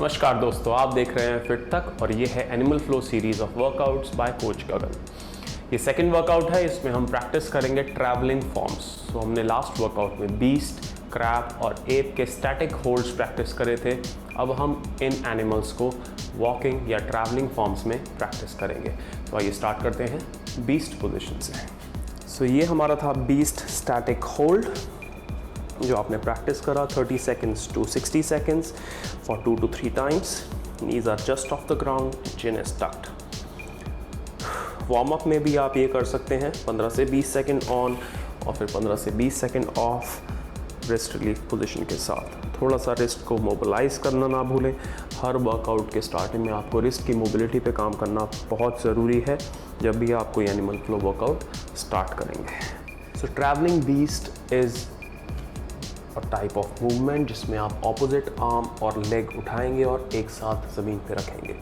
नमस्कार दोस्तों, आप देख रहे हैं फिट तक और ये है animal flow series of workouts by coach Gagan. ये सेकंड वर्कआउट है, इसमें हम प्रैक्टिस करेंगे ट्रैवलिंग फॉर्म्स। तो हमने लास्ट वर्कआउट में बीस्ट, क्रैब और एप के स्टैटिक होल्ड्स प्रैक्टिस करे थे। अब हम इन एनिमल्स को वॉकिंग या ट्रैवलिंग फॉर्म्स में प्रैक्टिस करेंगे। तो आइए स्टार्ट करते हैं बीस्ट पोजिशन से। सो ये हमारा था बीस्ट स्टैटिक होल्ड जो आपने प्रैक्टिस करा 30 seconds to 60 seconds for 2 to 3 times. Knees are just off the ground, chin is tucked. Warm up में भी आप ये कर सकते हैं 15 से 20 सेकंड ऑन और फिर 15 से 20 second of wrist relief position के साथ। थोड़ा सा रिस्ट को मोबिलाइज करना ना भूलें। हर वर्कआउट के स्टार्टिंग में आपको रिस्ट की मोबिलिटी पे काम करना बहुत ज़रूरी है जब भी आप कोई एनिमल फ्लो वर्कआउट स्टार्ट करेंगे। सो ट्रैवलिंग बीस्ट इज़ और टाइप ऑफ मूवमेंट जिसमें आप ऑपोजिट आर्म और लेग उठाएंगे और एक साथ ज़मीन पे रखेंगे,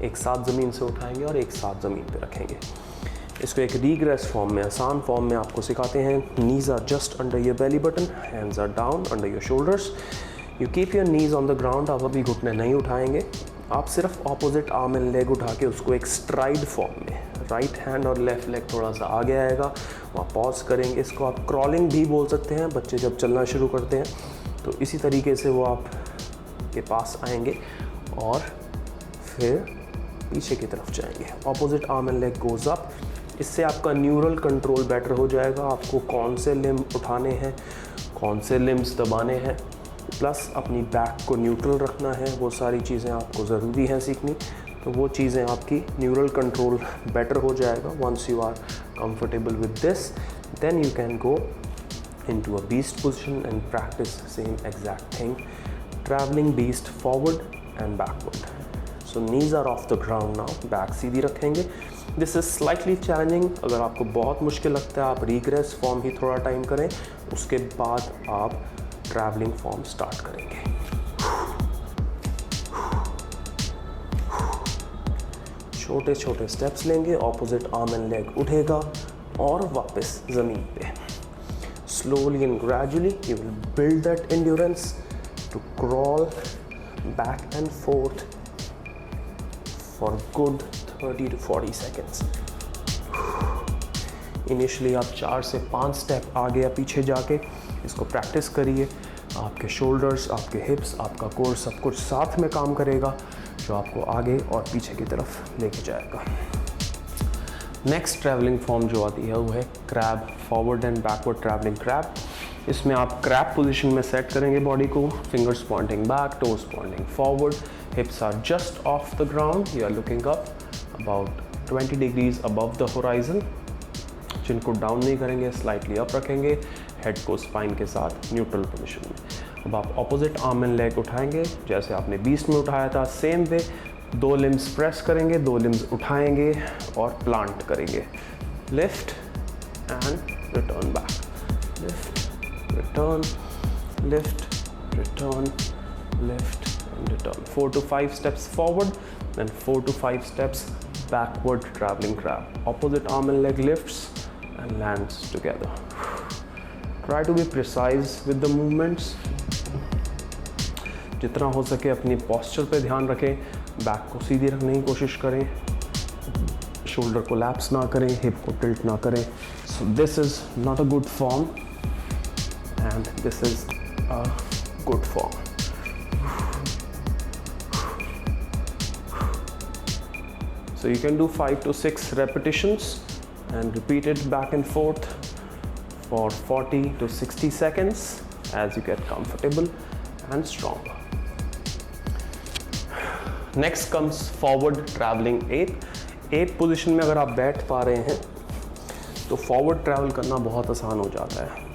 एक साथ ज़मीन से उठाएंगे और एक साथ ज़मीन पे रखेंगे। इसको एक रीग्रेस फॉर्म में, आसान फॉर्म में आपको सिखाते हैं। Knees are just under your belly button, hands are down under your shoulders. You keep your knees on the ground. आप अभी घुटने नहीं उठाएंगे, आप सिर्फ ऑपोजिट आर्म एंड लेग उठा के उसको एक स्ट्राइड फॉर्म में, राइट हैंड और लेफ्ट लेग थोड़ा सा आगे आएगा, वहाँ पॉज करेंगे। इसको आप क्रॉलिंग भी बोल सकते हैं। बच्चे जब चलना शुरू करते हैं तो इसी तरीके से वो आप के पास आएंगे और फिर पीछे की तरफ जाएंगे। Opposite arm and leg goes up. इससे आपका न्यूरल कंट्रोल बेटर हो जाएगा। आपको कौन से लिम्ब उठाने हैं, कौन से लिम्ब्स दबाने हैं, प्लस अपनी बैक को न्यूट्रल रखना है। वो सारी चीज़ें आपको ज़रूरी हैं सीखनी। तो वो चीज़ें आपकी न्यूरल कंट्रोल बेटर हो जाएगा। Once you are comfortable with this, then you can go into a beast position and practice same exact thing, traveling beast forward and backward. So knees are off the ground now, back सीधी रखेंगे। This is slightly challenging। अगर आपको बहुत मुश्किल लगता है आप regret form ही थोड़ा time करें, उसके बाद आप ट्रैवलिंग फॉर्म स्टार्ट करेंगे। छोटे छोटे स्टेप्स लेंगे, ऑपोजिट आर्म एंड लेग उठेगा और वापस ज़मीन पे। Slowly and gradually you will build that endurance to crawl back and forth for good 30 to 40 seconds. Initially आप 4 से 5 स्टेप आगे या पीछे जाके इसको प्रैक्टिस करिए। आपके शोल्डर्स, आपके हिप्स, आपका कोर सब कुछ साथ में काम करेगा जो आपको आगे और पीछे की तरफ लेके जाएगा। नेक्स्ट ट्रैवलिंग फॉर्म जो आती है वो है crab, forward and backward travelling crab. इसमें आप क्रैब पोजीशन में सेट करेंगे बॉडी को, fingers pointing back, toes pointing forward, hips are just off the ground, you are looking up about 20 degrees above the horizon. Chin को down नहीं करेंगे, slightly up रखेंगे, head को स्पाइन के साथ न्यूट्रल पोजीशन में। अब आप ऑपोजिट आर्म एंड लेग उठाएंगे जैसे आपने बीस्ट में उठाया था, सेम वे। 2 लिम्स प्रेस करेंगे, 2 लिम्स उठाएंगे और प्लांट करेंगे। Lift and return back, lift, return, lift, return, lift and return. 4 to 5 steps forward, then 4 to 5 steps backward traveling crab. Opposite arm and leg lifts and lands together. Try to be precise with the movements. जितना हो सके अपनी posture पे ध्यान रखें। Back को सीधी रखने की कोशिश करें, शोल्डर को लैप्स ना करें, हिप को टिल्ट ना करें। So this is not a good form and this is a good form. So you can do 5 to 6 repetitions and repeat it back and forth for 40 to 60 seconds as you get comfortable and stronger. Next comes forward travelling app. App position में अगर आप बैठ पा रहे हैं तो forward travel करना बहुत आसान हो जाता है।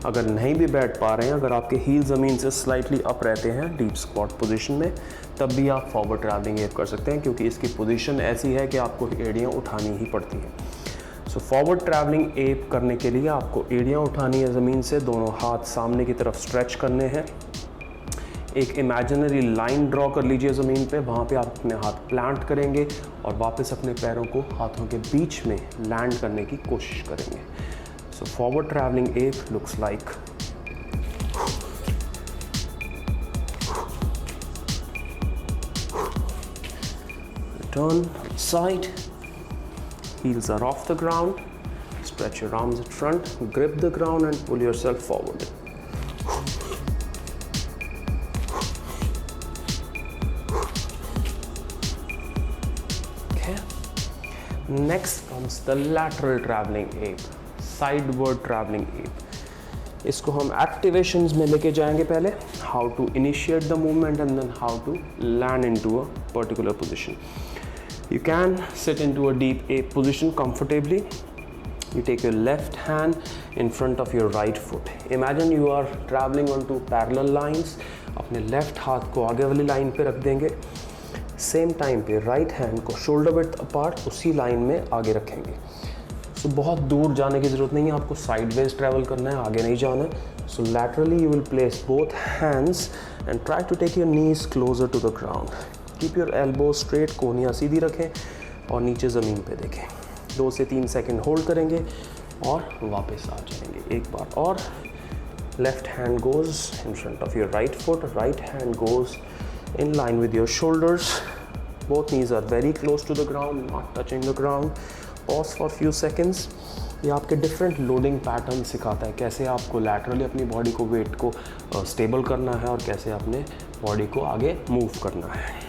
अगर नहीं भी बैठ पा रहे हैं, अगर आपके हील ज़मीन से स्लाइटली अप रहते हैं डीप स्क्वाट पोजीशन में, तब भी आप फॉरवर्ड ट्रैवलिंग एप कर सकते हैं क्योंकि इसकी पोजीशन ऐसी है कि आपको एड़ियाँ उठानी ही पड़ती हैं। सो फॉरवर्ड ट्रैवलिंग एप करने के लिए आपको एड़ियाँ उठानी है ज़मीन से, दोनों हाथ सामने की तरफ स्ट्रेच करने हैं। एक इमेजिनरी लाइन ड्रॉ कर लीजिए ज़मीन पे, वहाँ पे आप अपने हाथ प्लांट करेंगे और वापस अपने पैरों को हाथों के बीच में लैंड करने की कोशिश करेंगे। So forward travelling app looks like turn side, heels are off the ground, stretch your arms at front, grip the ground and pull yourself forward. Okay. Next comes the lateral traveling ape, sideward traveling ape. इसको हम एक्टिवेशंस में लेके जाएंगे पहले, how to initiate the movement and then how to land into a particular position. You can sit into a deep ape position comfortably. You take your left hand in front of your right foot. Imagine you are traveling on two parallel lines. अपने left हाथ को आगे वाली line पे रख देंगे. Same time पे right hand को shoulder width apart उसी लाइन में आगे रखेंगे. So बहुत दूर जाने की ज़रूरत नहीं है, आपको sideways travel करना है, आगे नहीं जाना है. So laterally you will place both hands and try to take your knees closer to the ground. Keep your elbow straight, कोहनियाँ सीधी रखें और नीचे ज़मीन पे देखें. 2 से 3 सेकंड होल्ड करेंगे और वापस आ जाएंगे. एक बार और. Left hand goes in front of your right foot, right hand goes in line with your shoulders. Both knees are very close to the ground, not touching the ground. Pause for few seconds. ये आपके different loading pattern सिखाता है, कैसे आपको laterally अपनी body को, wait को stable करना है और कैसे अपने बॉडी को आगे मूव करना है.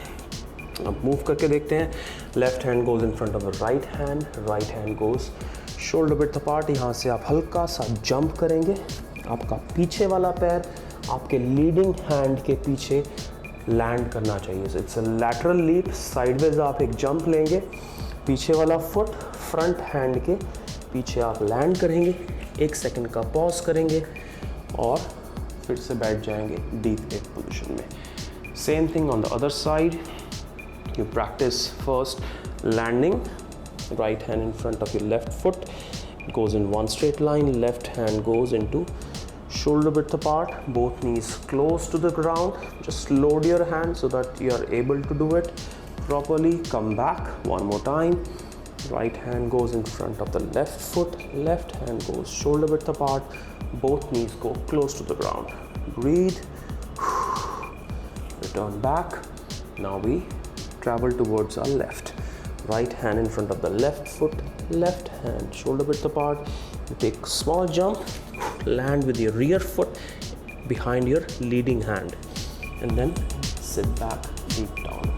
अब मूव करके देखते हैं. Left hand goes in front of the right hand goes shoulder width apart. यहाँ से आप हल्का सा जंप करेंगे. आपका पीछे वाला पैर आपके लीडिंग हैंड के पीछे लैंड करना चाहिए. So it's a lateral leap. Sideways आप एक जंप लेंगे, पीछे वाला फुट फ्रंट हैंड के पीछे आप लैंड करेंगे. 1 सेकंड का पॉज करेंगे और फिर से बैठ जाएंगे डीप एप पोजिशन में. Same thing on the other side. You practice first landing, right hand in front of your left foot, it goes in one straight line, left hand goes into shoulder width apart, both knees close to the ground. Just load your hand so that you are able to do it properly. Come back one more time. Right hand goes in front of the left foot, left hand goes shoulder width apart, both knees go close to the ground. Breathe, return back. Now we travel towards our left. Right hand in front of the left foot, left hand shoulder width apart. You take a small jump, land with your rear foot behind your leading hand and then sit back deep down.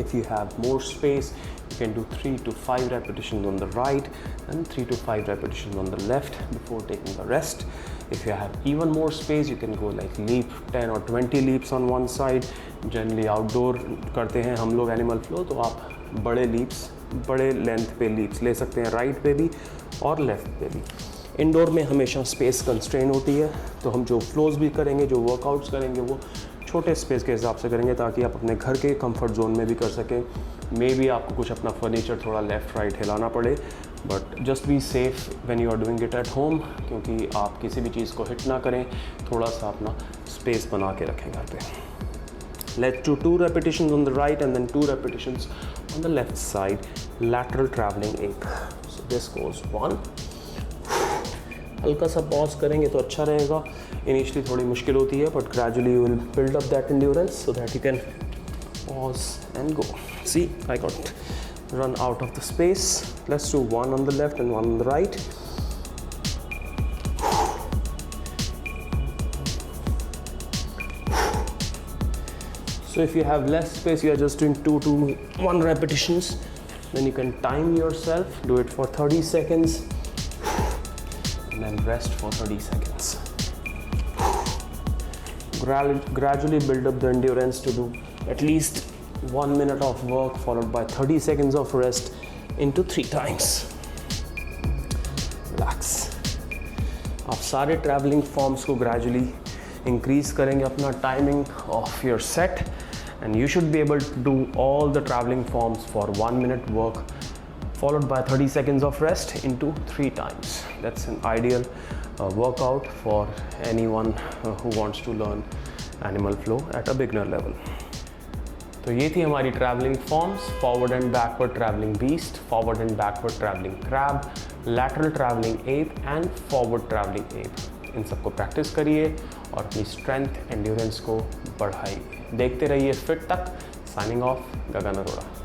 If you have more space, you can do 3 to 5 repetitions on the right and 3 to 5 repetitions on the left before taking the rest. If you have even more space, you can go like leap 10 or 20 leaps on one side. Generally outdoor करते हैं हम लोग animal flow, तो आप बड़े leaps, बड़े length पे leaps ले सकते हैं, राइट पे भी और लेफ्ट पे भी. इंडोर में हमेशा स्पेस कंस्ट्रेन होती है, तो हम जो फ्लोज भी करेंगे, जो वर्कआउट्स करेंगे, वो छोटे स्पेस के हिसाब से करेंगे ताकि आप अपने घर के कंफर्ट जोन में भी कर सकें. मे बी आपको कुछ अपना फर्नीचर थोड़ा लेफ़्ट राइट हिलाना पड़े, but just be safe when you are doing it at home, क्योंकि आप किसी भी चीज़ को हिट ना करें. थोड़ा सा अपना स्पेस बना के रखें घर पे. Let's do 2 repetitions on the right and then 2 repetitions on the left side. Lateral traveling ape. So this goes 1. हल्का सा पॉज करेंगे तो अच्छा रहेगा. इनिशियली थोड़ी मुश्किल होती है, but gradually you will build up that endurance so that you can pause and go. See, I got run out of the space. Let's do 1 on the left and 1 on the right. So if you have less space, you are just doing 2 to 1 repetitions. Then you can time yourself, do it for 30 seconds and then rest for 30 seconds. Gradually build up the endurance to do at least 1 minute of work followed by 30 seconds of rest into 3 times. Relax. आप सारे traveling forms को gradually increase करेंगे अपना timing of your set, and you should be able to do all the traveling forms for 1 minute work followed by 30 seconds of rest into 3 times. That's an ideal workout for anyone who wants to learn animal flow at a beginner level. तो ये थी हमारी travelling forms. Forward and backward travelling beast, forward and backward travelling crab, lateral travelling ape and forward travelling ape. इन सबको practice करिए और अपनी strength endurance को बढ़ाइए. देखते रहिए फिट तक. साइनिंग ऑफ, गगन अरोड़ा.